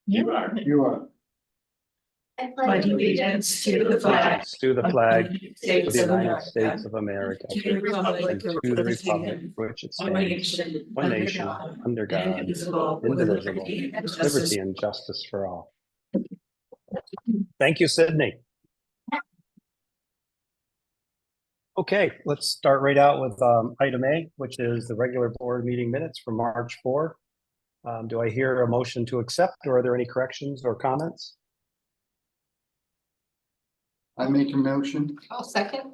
You are. You are. I pledge allegiance to the flag To the flag of the of States the of United America, States of America, to the republic and to for the which it republic stands, for which it one stands, nation, one nation, under God, indivisible, with indivisible, liberty and justice. liberty and justice for all. Thank you, Sydney. Okay, let's start right out with item A, which is the regular board meeting minutes for March 4. Do I hear a motion to accept, or are there any corrections or comments? I make a motion. I'll second.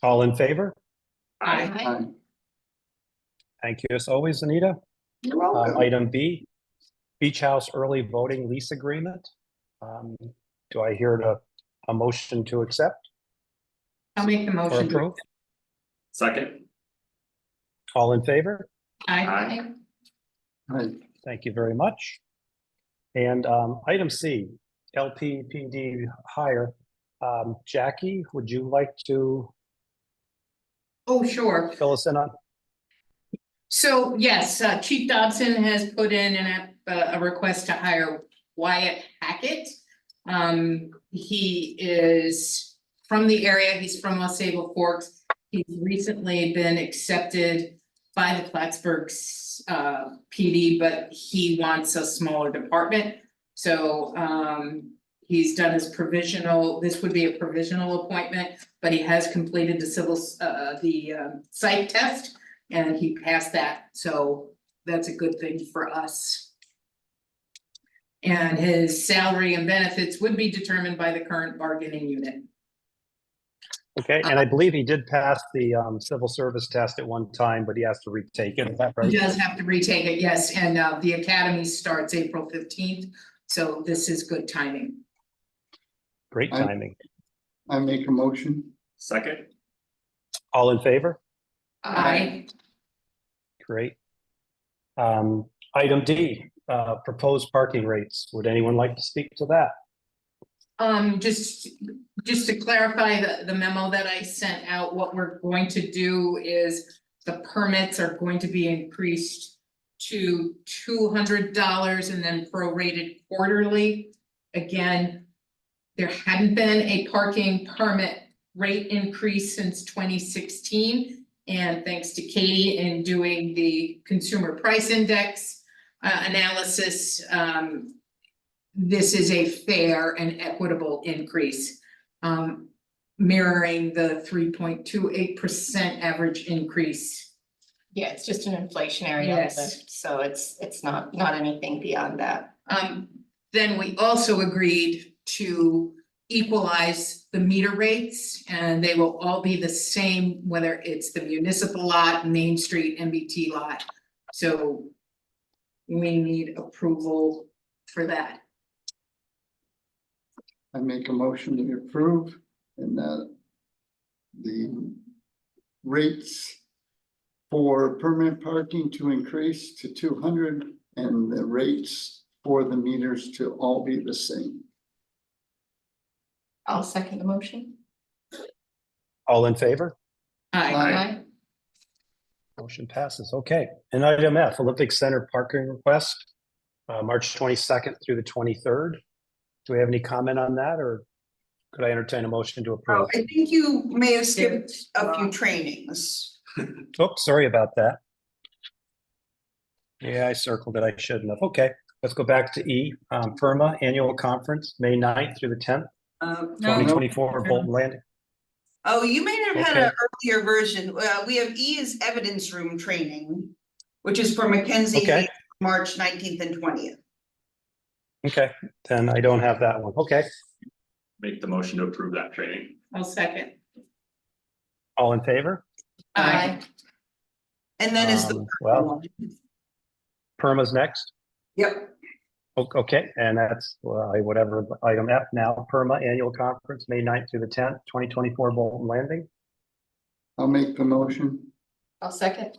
All in favor? Aye. Aye. Thank you as always, Anita. You're welcome. Item B, Beach House early voting lease agreement. Do I hear a motion to accept I'll make the or motion. approve? Second. All in favor? Aye. Aye. Thank you very much. And item C, LPPD hire. Jackie, would you like to Oh, sure. fill us in on? So yes, Chief Dobson has put in a request to hire Wyatt Hackett. He is from the area, he's from Osable Forks. He's recently been accepted by the Plattsburgh's PD, but he wants a smaller department. So he's done his provisional, this would be a provisional appointment, but he has completed the site test. And he passed that, so that's a good thing for us. And his salary and benefits would be determined by the current bargaining unit. Okay, and I believe he did pass the civil service test at one time, but he has to retake it. Is that right? He does have to retake it, yes, and the academy starts April 15th, so this is good timing. Great timing. I make a motion. Second. All in favor? Aye. Great. Item D, proposed parking rates. Would anyone like to speak to that? Just to clarify the memo that I sent out, what we're going to do is the permits are going to be increased to $200 and then prorated quarterly. Again, there hadn't been a parking permit rate increase since 2016. And thanks to Katie in doing the consumer price index analysis, this is a fair and equitable increase, mirroring the 3.28% average increase. Yeah, it's just an inflationary Yes. element, so it's not anything beyond that. Then we also agreed to equalize the meter rates, and they will all be the same, whether it's the municipal lot, Main Street, MBT lot. So we need approval for that. I make a motion to approve and that the rates for permanent parking to increase to 200 and the rates for the meters to all be the same. I'll second the motion. All in favor? Aye. Motion passes. Okay. And item F, Olympic Center parking request, March 22nd through the 23rd. Do we have any comment on that, or could I entertain a motion to Oh, approve? I think you may have skipped a few trainings. Oh, sorry about that. Yeah, I circled it. I shouldn't have. Okay, let's go back to E, PERMA Annual Conference, May 9th through the 10th, No, 2024, Bolton Landing. oh, you may have had an Okay. earlier version. We have E is evidence room training, which is for Mackenzie, Okay. Hayes, March 19th and 20th. Okay, then I don't have that one. Okay, Make the motion to approve that training. I'll second. all in favor? Aye. And then is the. Well, PERMA's next. Yep, Okay, and that's whatever item F now, PERMA Annual Conference, May 9th through the 10th, 2024, Bolton Landing. I'll make the motion. I'll second.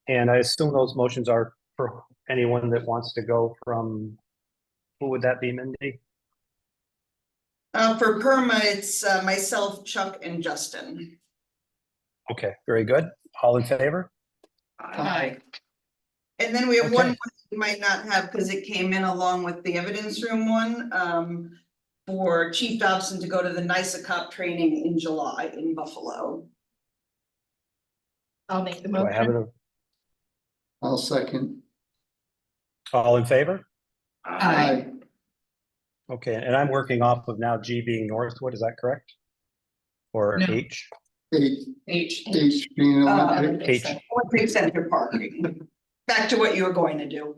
And I assume those motions are for anyone that wants to go from, who would that be, Mindy? for PERMA, it's myself, Chuck and Justin. Okay, very good. All in favor? Aye. And then we have one Okay. more you might not have, because it came in along with the evidence room one, for Chief Dobson to go to the NISA cop training in July in Buffalo. I'll make the Do I have motion. it? I'll second. All in favor? Aye. Okay, and I'm working off of now G being Northwood, is that correct? Or No. H? H, H. being Uh, Olympic. H. Olympic Center parking. Back to what you were going to do.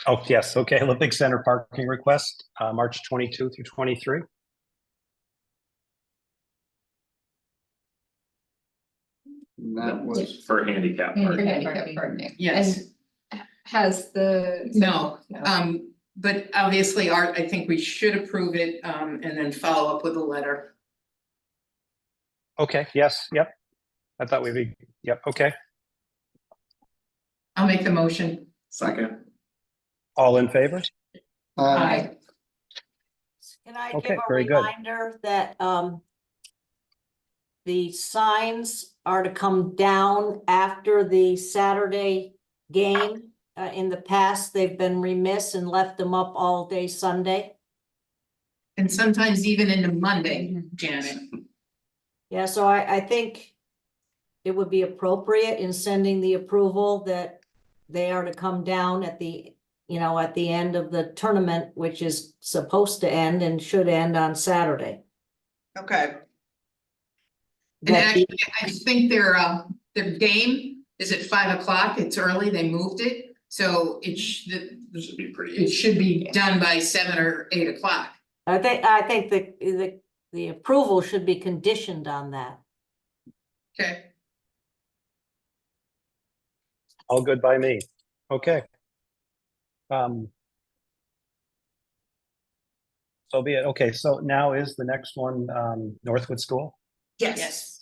Oh, yes, okay, Olympic Center parking request, March 22 through 23. And that was, For handicap For parking. handicap parking. Yes, Has the. no, No. but obviously Art, I think we should approve it, and then follow up with a letter. Okay, yes, yep. I thought we'd be, yep, okay. I'll make the motion. Second. All in favor? Aye. Can I Okay, give a very good. reminder that the signs are to come down after the Saturday game? In the past, they've been remiss and left them up all day Sunday. And sometimes even into Monday, Janet. Yeah, so I think it would be appropriate in sending the approval that they are to come down at the, at the end of the tournament, which is supposed to end and should end on Saturday. Okay, And That the- actually, I think their game is at 5 o'clock. It's early. They moved it. So it should Should be pretty it easy. should be done by 7 or 8 o'clock. I think the approval should be conditioned on that. Okay. All good by me. Okay. So be it. Okay, so now is the next one, Northwood School? yes.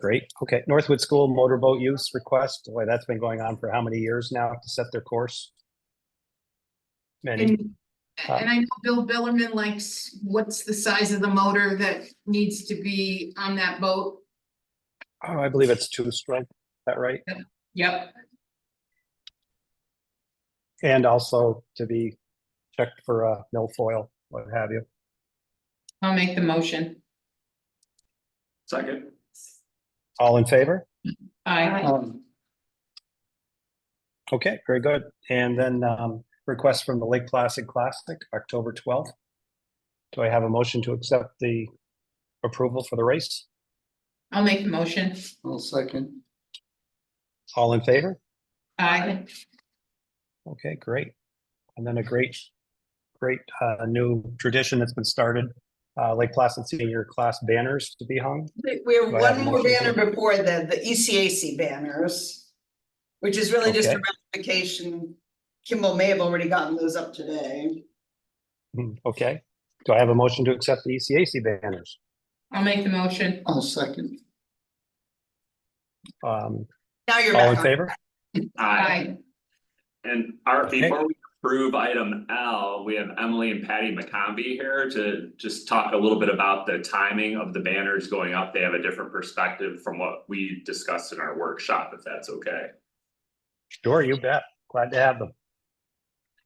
Great. Okay, Northwood School motorboat use request. Boy, that's been going on for how many years now to set their course? Many. And I know Bill Billerman likes, what's the size of the motor that needs to be on that boat? Oh, I believe it's 2-stroke. Is that right? Yep. And also to be checked for milfoil, what have you. I'll make the motion. Second. All in favor? Aye. Okay, very good. And then request from the Lake Placid Classic, October 12th. Do I have a motion to accept the approval for the race? I'll make the motion. I'll second. All in favor? Aye. Okay, great. And then a great new tradition that's been started, Lake Placid Senior Class banners to be hung. We have Do I have one a more motion banner to- before the ECAC banners, which is really just a Okay. ratification. Kimball may have already gotten those up today. Okay. Do I have a motion to accept the ECAC banners? I'll make the motion. I'll second. All Now you're in back on. favor? Aye. And Art, Okay. before we approve item L, we have Emily and Patty McCombie here to just talk a little bit about the timing of the banners going up. They have a different perspective from what we discussed in our workshop, if that's okay. Sure, you bet. Glad to have them.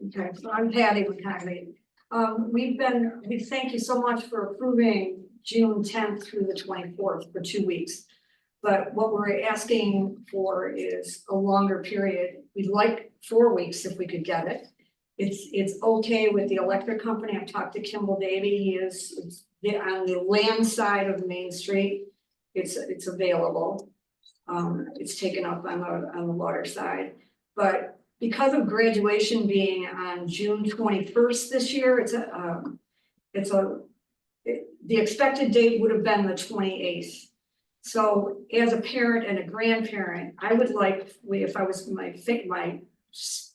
Okay, so I'm Patty McCartney. We thank you so much for approving June 10th through the 24th for 2 weeks. But what we're asking for is a longer period. We'd like 4 weeks if we could get it. It's okay with the electric company. I've talked to Kimball Davy. He is on the land side of Main Street. It's available. It's taken up on the water side, but because of graduation being on June 21st this year, the expected date would have been the 28th. So as a parent and a grandparent, I would like, if I was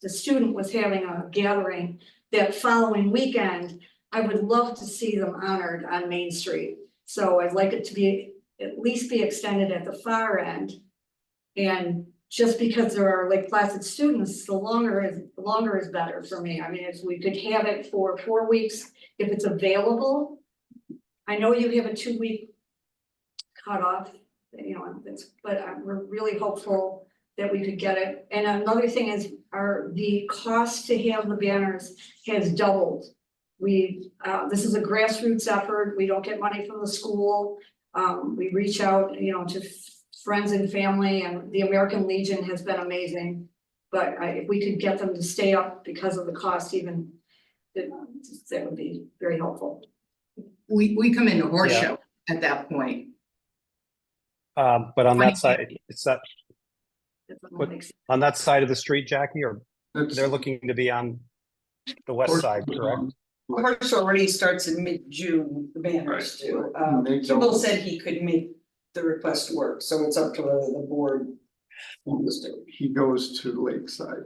the student was having a gathering that following weekend, I would love to see them honored on Main Street. So I'd like it to be, at least be extended at the far end. And just because there are Lake Placid students, the longer is better for me. I mean, if we could have it for 4 weeks, if it's available. I know you have a 2-week cutoff, but we're really hopeful that we could get it. And another thing is, the cost to have the banners has doubled. This is a grassroots effort. We don't get money from the school. We reach out, to friends and family, and the American Legion has been amazing. But if we could get them to stay up because of the cost even, that would be very helpful. We come into horse Yeah. show at that point. But on that side, it's that, If that What- makes- on that side of the street, Jackie, or That's- they're looking to be on the west side, correct? Horse already starts in mid-June, the banners do. And they Kimball don't- said he could make the request work, so it's up to whether the board wants to. He goes to Lakeside.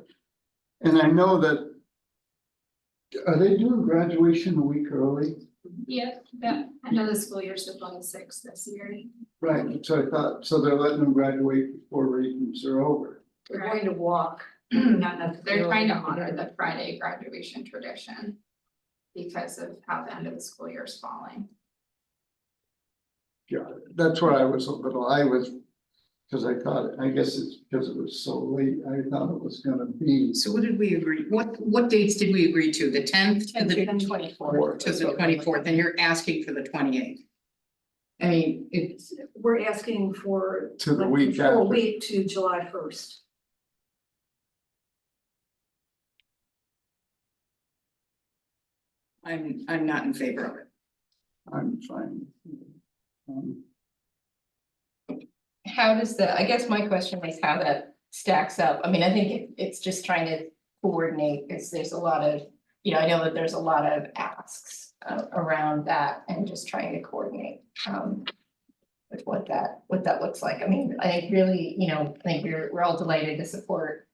And I know that. Are they doing graduation a week early? Yeah, that, I know the school year's the 26th this year. Right, so I thought, so they're letting them graduate before ratings are over. They're going to walk, not necessarily. They're trying to honor the Friday graduation tradition because of how the end of the school year is falling. Yeah, that's where I was a little, cause I thought, I guess it's because it was so late, I thought it was gonna be. So what did we agree? What dates did we agree to? The 10th to the 24th. to the 24th, and you're asking for the 28th? I mean, it's, We're asking for. To the like, week full after. week to July 1st. I'm not in favor of it. I'm fine. How does I guess my question is how that stacks up. I mean, I think it's just trying to coordinate, because there's a lot of, I know that there's a lot of asks around that, and just trying to coordinate with what that looks like. I mean, I think really, I think we're all delighted to support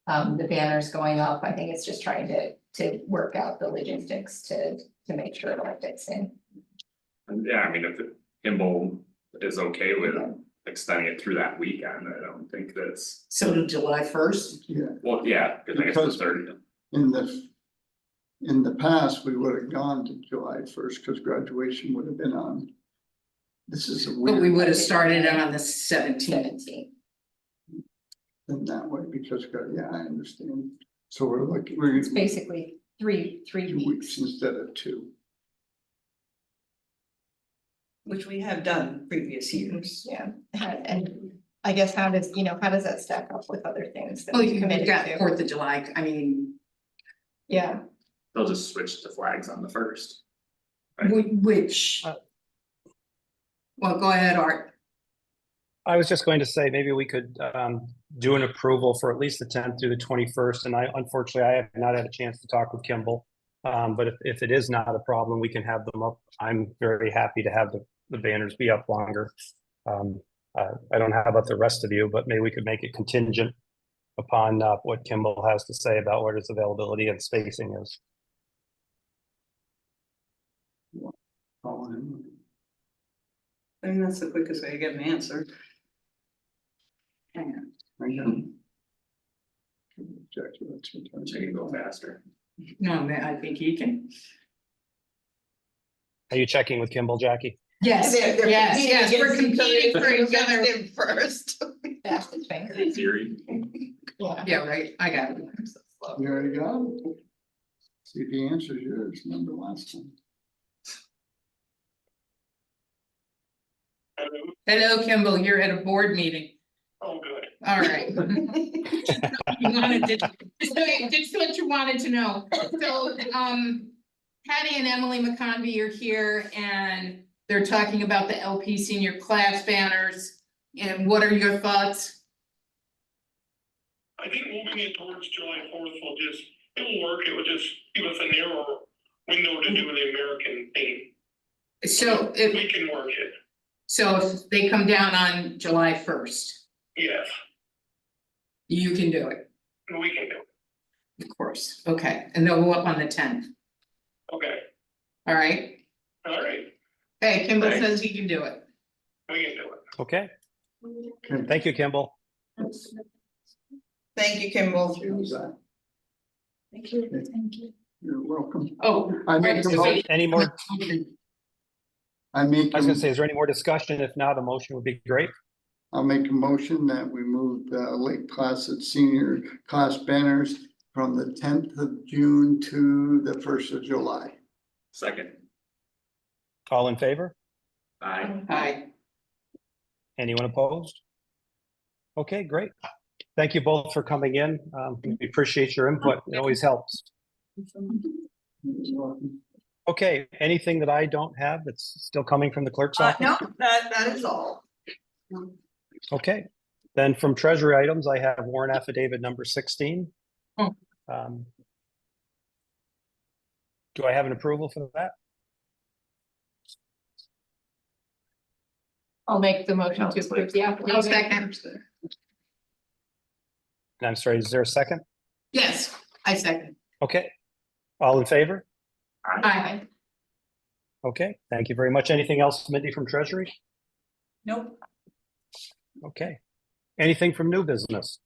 the banners going up. I think it's just trying to work out the logistics to make sure it all fits in. And yeah, I mean, if Kimball is okay with extending it through that weekend, I don't think that's, So to July 1st? Yeah, well, yeah, cause I guess Because- the 30th. in the past, we would have gone to July 1st, cause graduation would have been on. This is a But we weird would have started it on the 17th. 17. thing that way, because, yeah, I understand. So we're It's basically three 2 weeks weeks. instead of 2. Which we have done previous years. Yeah, and I guess how does that stack up with other things that Well, we've you've committed got to? 4th of July, I mean, Yeah, They'll just switch to flags on the 1st. which. Well, go ahead, Art. I was just going to say, maybe we could do an approval for at least the 10th through the 21st, and unfortunately, I have not had a chance to talk with Kimball. But if it is not a problem, we can have them up. I'm very happy to have the banners be up longer. I don't know about the rest of you, but maybe we could make it contingent upon what Kimball has to say about what his availability and spacing is. I mean, that's the quickest way to get an answer. Hang on. I can. Check it, So you can go faster. No, man, I think he can. Are you checking with Kimball, Jackie? Yes, yes, we're competing for each other. First. fastest finger. Siri. Yeah. Yeah, right, I got it. I'm so slow. You already got it. See if he answers yours, number last time. Hello, Kimball, you're at a board meeting. Oh, good. All right. You wanted to, just what you wanted to know. So, Patty and Emily McConvey are here and they're talking about the LP senior class banners. And what are your thoughts? I think moving it towards July 4th it'll work. It will just give us a narrower window to do the American thing. So We can work it, if they come down on July 1st, yes, you can do it, we can do it. of course. Okay, and they'll go up on the 10th, Okay, all right? all right, Hey, Kimball Right. says he can do it. we can do it. Okay, thank you, Kimball. Thank you, Kimball. How's that? Thank you. Thank you. You're welcome. Oh. I make right, a so mo- wait. Any more, I make, I was gonna say, is there any more discussion? If not, a motion would be great. I'll make a motion that we move the Lake Placid senior class banners from the 10th of June to the 1st of July. Second. All in favor? Aye. Aye. Anyone opposed? Okay, great. Thank you both for coming in. We appreciate your input. It always helps. Okay, anything that I don't have that's still coming from the clerk's office? No, that is all. Okay, then from treasury items, I have warrant affidavit number 16. Oh. Do I have an approval for that? I'll make the motion to approve the I'll application. second. I'm sorry, is there a second? Yes, I second. Okay, all in favor? Aye. Okay, thank you very much. Anything else, Mindy, from treasury? Nope. Okay, anything from new business?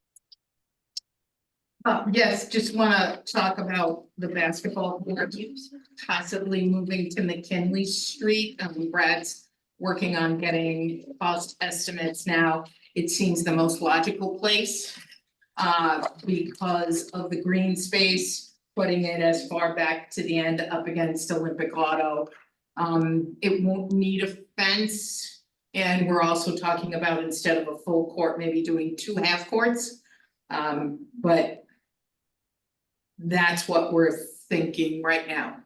Yes, just wanna talk about the basketball court possibly moving to McKinley Street. Brad's working on getting cost estimates now. It seems the most logical place. Because of the green space, putting it as far back to the end up against Olympic Auto. It won't need a fence. And we're also talking about, instead of a full court, maybe doing 2 half courts. But that's what we're thinking right now.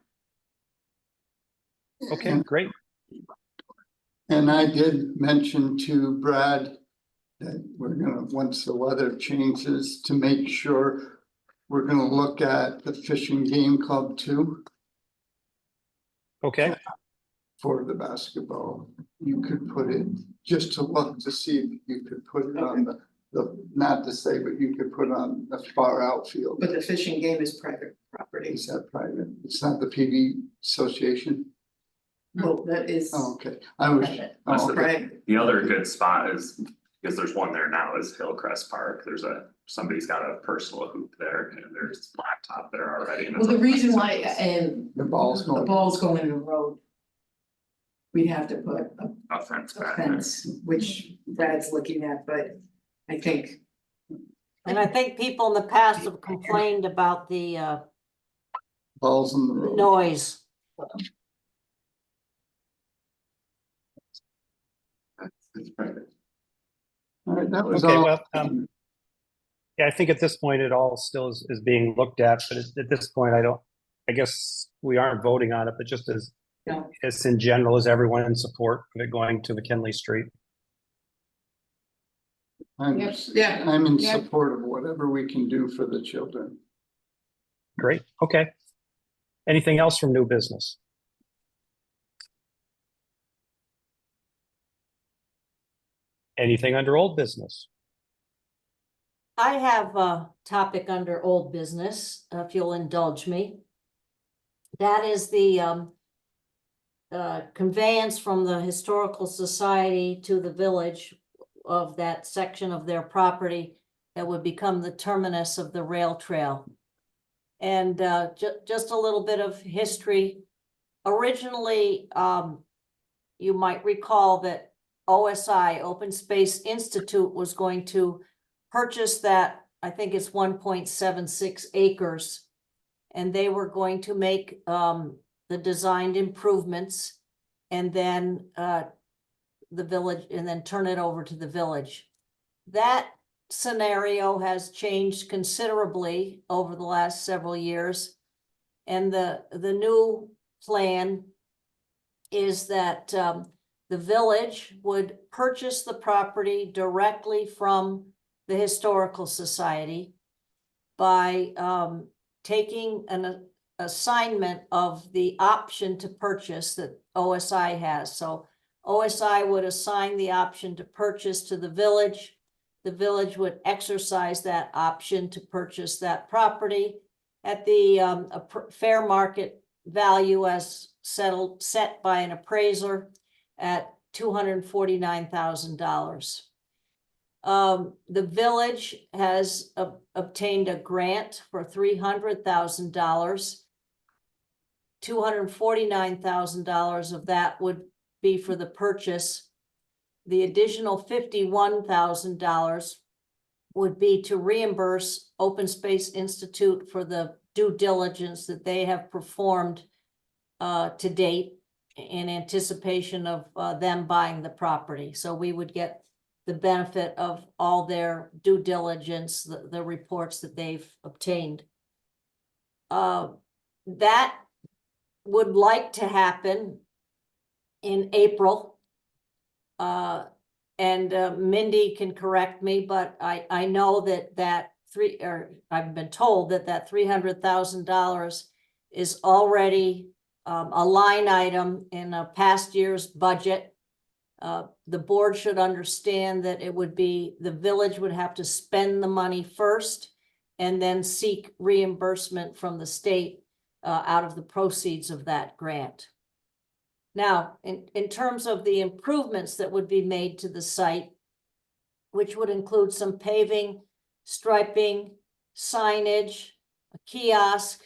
Okay, great. And I did mention to Brad that we're gonna, once the weather changes, to make sure we're gonna look at the Fishing Game Club too Okay, for the basketball. You could put it, just to look to see if you could put it on the, not to say, but you could put on the far outfield. But the fishing game is private property. Is that private? It's not the PV Association? Well, that is. Oh, okay, I was, oh, okay. Right. The other good spot is, because there's one there now, is Hillcrest Park. Somebody's got a personal hoop there and there's blacktop there already. and Well, the it's reason like- why, and The ball's the going. balls go in the road. We'd have to put A fence a back there. fence, which Brad's looking at, but I think. And I think people in the past have complained about the Balls in the road. noise. It's private. All right, that was Okay, all. well, yeah, I think at this point, it all still is being looked at, but at this point, I guess we aren't voting on it, but just as Yeah. as in general, is everyone in support of it going to McKinley Street? I'm, Yeah. I'm in Yeah. support of whatever we can do for the children. Great, okay. Anything else from new business? Anything under old business? I have a topic under old business, if you'll indulge me. That is the conveyance from the Historical Society to the village of that section of their property that would become the terminus of the rail trail. And just a little bit of history. Originally, you might recall that OSI, Open Space Institute, was going to purchase that, I think it's 1.76 acres. And they were going to make the designed improvements and then the village, and then turn it over to the village. That scenario has changed considerably over the last several years. And the new plan is that the village would purchase the property directly from the Historical Society by taking an assignment of the option to purchase that OSI has. So OSI would assign the option to purchase to the village. The village would exercise that option to purchase that property at the fair market value as set by an appraiser at $249,000. The village has obtained a grant for $300,000. $249,000 of that would be for the purchase. the additional $51,000 would be to reimburse Open Space Institute for the due diligence that they have performed to date in anticipation of them buying the property. So we would get the benefit of all their due diligence, the reports that they've obtained. That would like to happen in April. And Mindy can correct me, but I know that I've been told that $300,000 is already a line item in a past year's budget. The board should understand that it would be, the village would have to spend the money first and then seek reimbursement from the state out of the proceeds of that grant. Now, in terms of the improvements that would be made to the site, which would include some paving, striping, signage, a kiosk,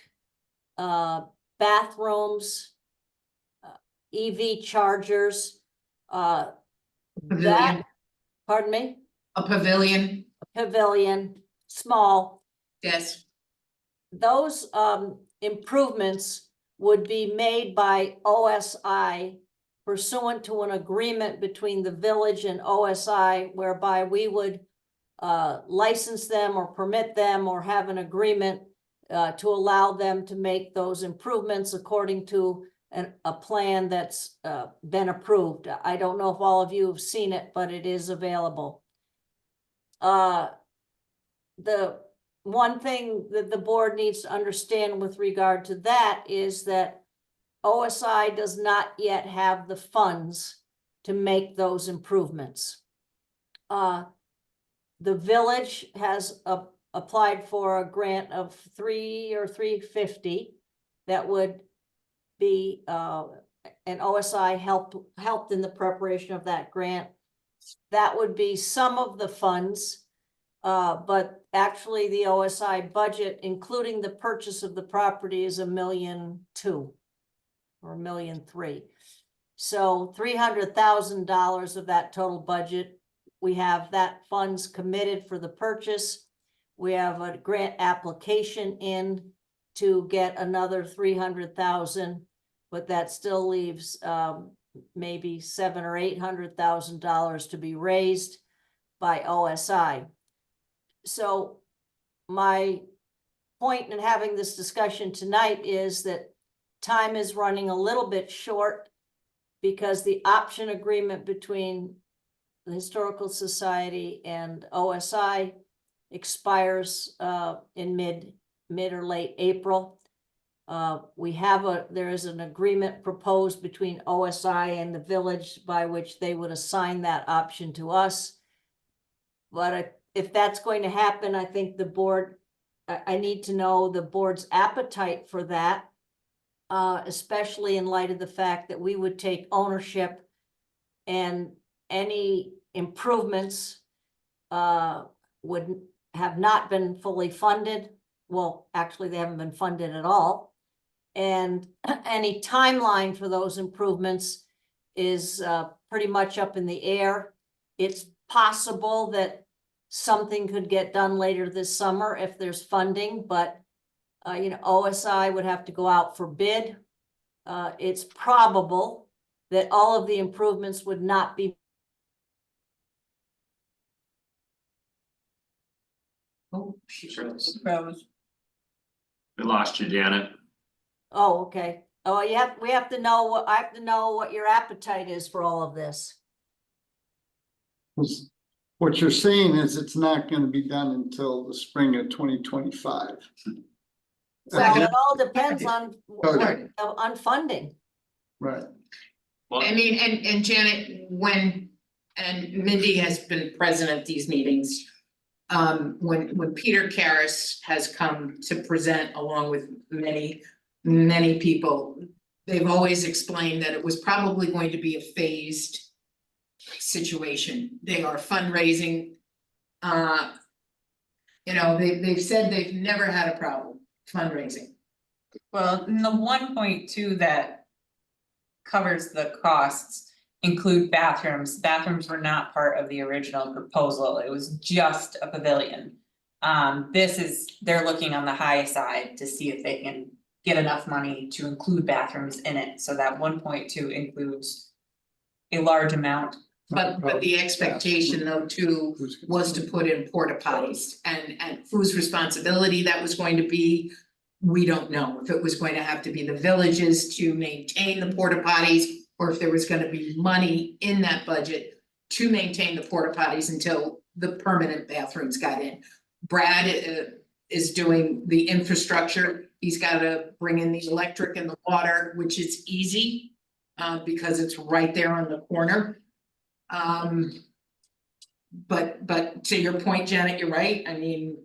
bathrooms, EV chargers, that, Pavilion, pardon me, a pavilion, pavilion, small, yes. those improvements would be made by OSI pursuant to an agreement between the village and OSI, whereby we would license them or permit them or have an agreement to allow them to make those improvements according to a plan that's been approved. I don't know if all of you have seen it, but it is available. The one thing that the board needs to understand with regard to that is that OSI does not yet have the funds to make those improvements. The village has applied for a grant of $350 that would be, and OSI helped in the preparation of that grant. That would be some of the funds, but actually the OSI budget, including the purchase of the property, is $1.2 million or $1.3 million. So $300,000 of that total budget, we have that funds committed for the purchase. We have a grant application in to get another $300,000, but that still leaves maybe $700,000 or $800,000 to be raised by OSI. So my point in having this discussion tonight is that time is running a little bit short because the option agreement between the Historical Society and OSI expires in mid or late April. There is an agreement proposed between OSI and the village by which they would assign that option to us. But if that's going to happen, I think the board, I need to know the board's appetite for that, especially in light of the fact that we would take ownership and any improvements would have not been fully funded. Well, actually, they haven't been funded at all. And any timeline for those improvements is pretty much up in the air. It's possible that something could get done later this summer if there's funding, but OSI would have to go out for bid. It's probable that all of the improvements would not be. Oh, she froze. We lost you, Janet. Oh, okay. Oh, we have to know I have to know what your appetite is for all of this. What you're saying is it's not gonna be done until the spring of 2025. Well, it all depends on Okay. on funding. Right. Well, I mean, and Janet, and Mindy has been present at these meetings. When Peter Karas has come to present along with many people, they've always explained that it was probably going to be a phased situation. They are fundraising. They've said they've never had a problem fundraising. Well, and the 1.2 that covers the costs include bathrooms. Bathrooms were not part of the original proposal. It was just a pavilion. They're looking on the high side to see if they can get enough money to include bathrooms in it, so that 1.2 includes a large amount. But the expectation though too was to put in porta potties and whose responsibility that was going to be. We don't know if it was going to have to be the villages to maintain the porta potties, or if there was gonna be money in that budget to maintain the porta potties until the permanent bathrooms got in. Brad is doing the infrastructure, he's gotta bring in the electric and the water, which is easy. Because it's right there on the corner. But to your point, Janet, you're right, I mean,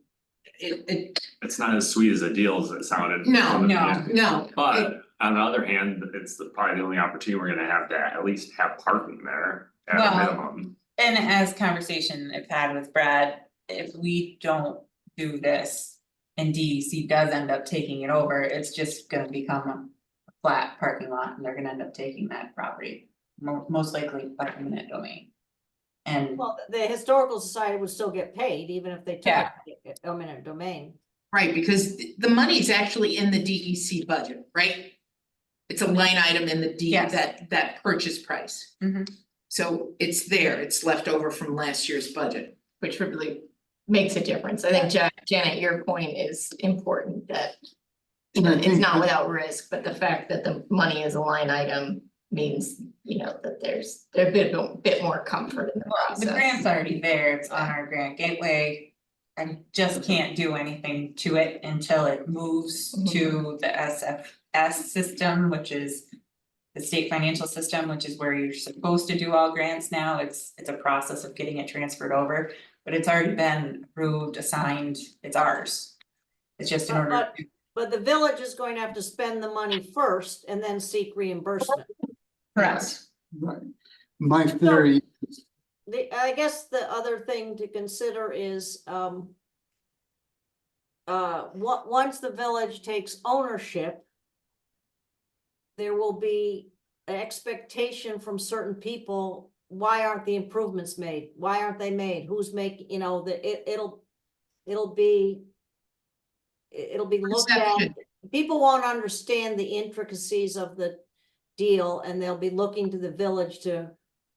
It's not as sweet as a deal as it sounded. No, from the no, beginning. no. But on the other hand, it's probably the only opportunity we're gonna have to at least have parking there at a Well, minimum. And as conversation I've had with Brad, if we don't do this and DEC does end up taking it over, it's just gonna become a flat parking lot and they're gonna end up taking that property. Most likely by eminent domain. And Well, the historical society would still get paid even if they took Yeah. it eminent domain. Right, because the money's actually in the DEC budget, right? It's a line item in the Yes. that purchase price. Mhm. So it's there, it's left over from last year's budget. Which really makes a difference. I think Janet, your point is important that. You know, I it's think not that- without risk, but the fact that the money is a line item means, you know, that there's a bit more comfort in the process. the grant's already there, it's on our grant gateway. I just can't do anything to it until it moves to the SFS system, which is. The state financial system, which is where you're supposed to do all grants now, it's a process of getting it transferred over, but it's already been approved, assigned, it's ours. It's just in order to. But the village is going to have to spend the money first and then seek reimbursement. Correct. Right. My theory, I guess the other thing to consider is, once the village takes ownership, there will be an expectation from certain people, why aren't the improvements made? Why aren't they made? Who's making, you know, it'll be looked at. Perception. People won't understand the intricacies of the deal and they'll be looking to the village to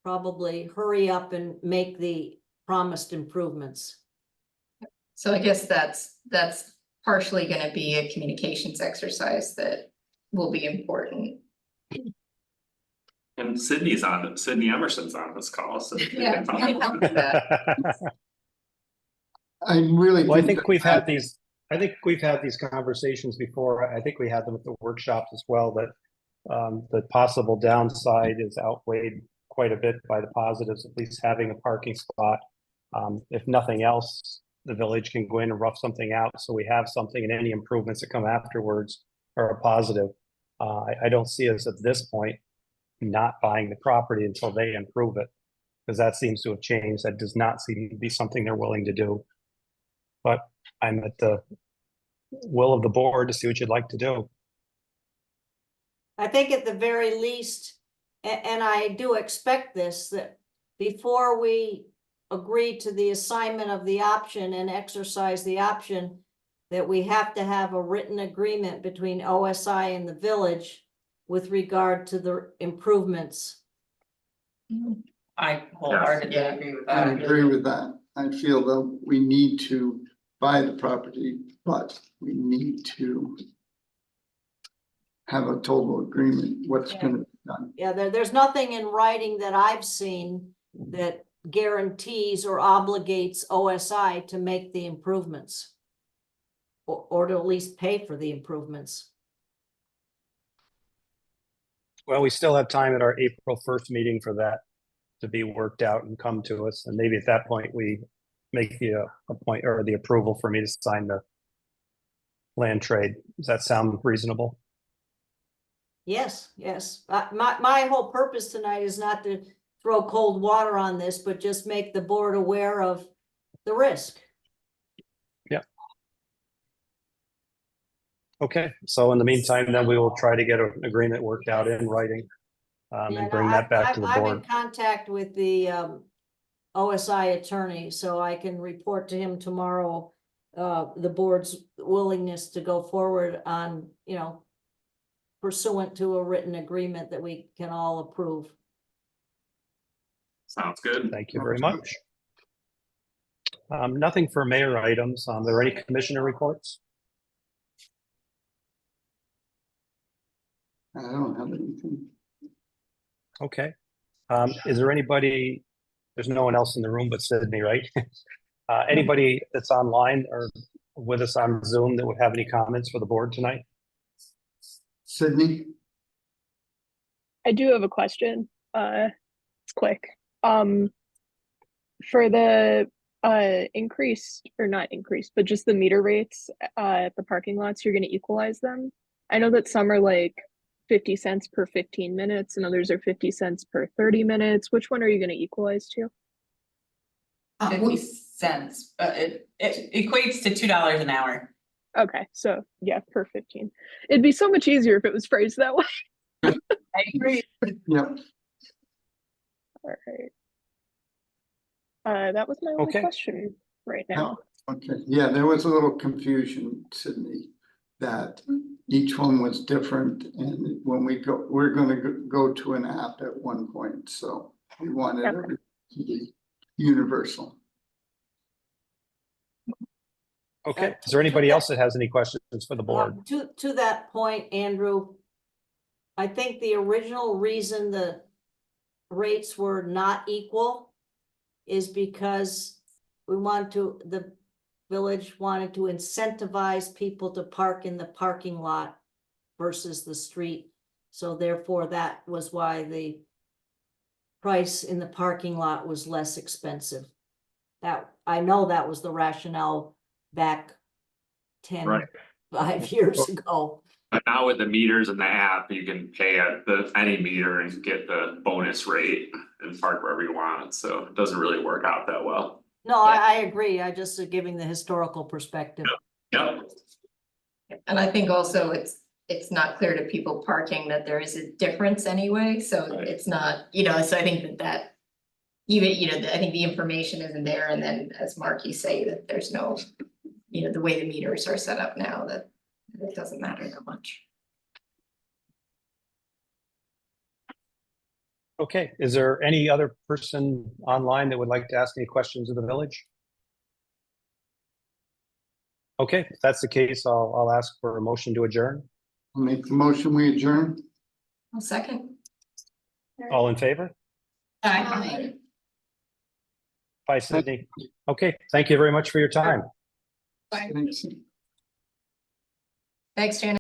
probably hurry up and make the promised improvements. So I guess that's partially gonna be a communications exercise that will be important. And Sydney Emerson's on this call, so. Yeah, we can help with that. I really. Well, I think that we've had these conversations before. I think we had them at the workshops as well, that the possible downside is outweighed quite a bit by the positives, at least having a parking spot. If nothing else, the village can go in and rough something out, so we have something, and any improvements that come afterwards are a positive. I don't see us at this point not buying the property until they improve it, because that seems to have changed. That does not seem to be something they're willing to do. But I'm at the will of the board to see what you'd like to do. I think at the very least, and I do expect this, that before we agree to the assignment of the option and exercise the option, that we have to have a written agreement between OSI and the village with regard to the improvements. I wholeheartedly Yeah. agree with I that. agree with that. I feel that we need to buy the property, but we need to have a total agreement, what's Yeah. gonna be done. Yeah, there's nothing in writing that I've seen that guarantees or obligates OSI to make the improvements. Or to at least pay for the improvements. Well, we still have time at our April 1st meeting for that to be worked out and come to us. And maybe at that point, we make the appoint or the approval for me to sign the land trade. Does that sound reasonable? Yes, yes. My whole purpose tonight is not to throw cold water on this, but just make the board aware of the risk. Okay, so in the meantime, then we will try to get an agreement worked out in writing. Yeah, and no, bring that back to the I'm in board. contact with the OSI attorney, so I can report to him tomorrow. The board's willingness to go forward on, you know, pursuant to a written agreement that we can all approve. Sounds good. Thank you very much. Nothing for mayor items. Are there any commissioner reports? I don't have anything. Okay. Is there anybody, there's no one else in the room but Sydney, right? Anybody that's online or with us on Zoom that would have any comments for the board tonight? Sydney? I do have a question. It's quick. For the increased or not increased, but just the meter rates at the parking lots, you're gonna equalize them. I know that some are like 50 cents per 15 minutes and others are 50 cents per 30 minutes. Which one are you gonna equalize to? 50 cents, it equates to $2 an hour. Okay, so yeah, per 15. It'd be so much easier if it was phrased that way. I agree. Yep. All right. That was my only Okay. question right now. Okay, yeah, there was a little confusion, Sydney, that each one was different, and when we're gonna go to an app at one point, so we wanted Okay. everything to be universal. Okay. Is there anybody else that has any questions for the board? To that point, Andrew, I think the original reason the rates were not equal is because the village wanted to incentivize people to park in the parking lot versus the street. So therefore, that was why the price in the parking lot was less expensive. I know that was the rationale back 5 years ago. But now with the meters and the app, you can pay at any meter and get the bonus rate and park wherever you want, so it doesn't really work out that well. No, I agree. I just giving the historical perspective. Yep. And I think also it's not clear to people parking that there is a difference anyway, so Right. it's not, you know, so I think that even, you know, I think the information isn't there, and then as Mark, you say that there's no, you know, the way the meters are set up now, that it doesn't matter that much. Okay. Is there any other person online that would like to ask any questions of the village? Okay, if that's the case, I'll ask for a motion to adjourn. I'll make the motion, we adjourn. I'll second. All in favor? Aye. Bye, Sydney. Okay, thank you very much for your time. Thanks. Thanks, Janet.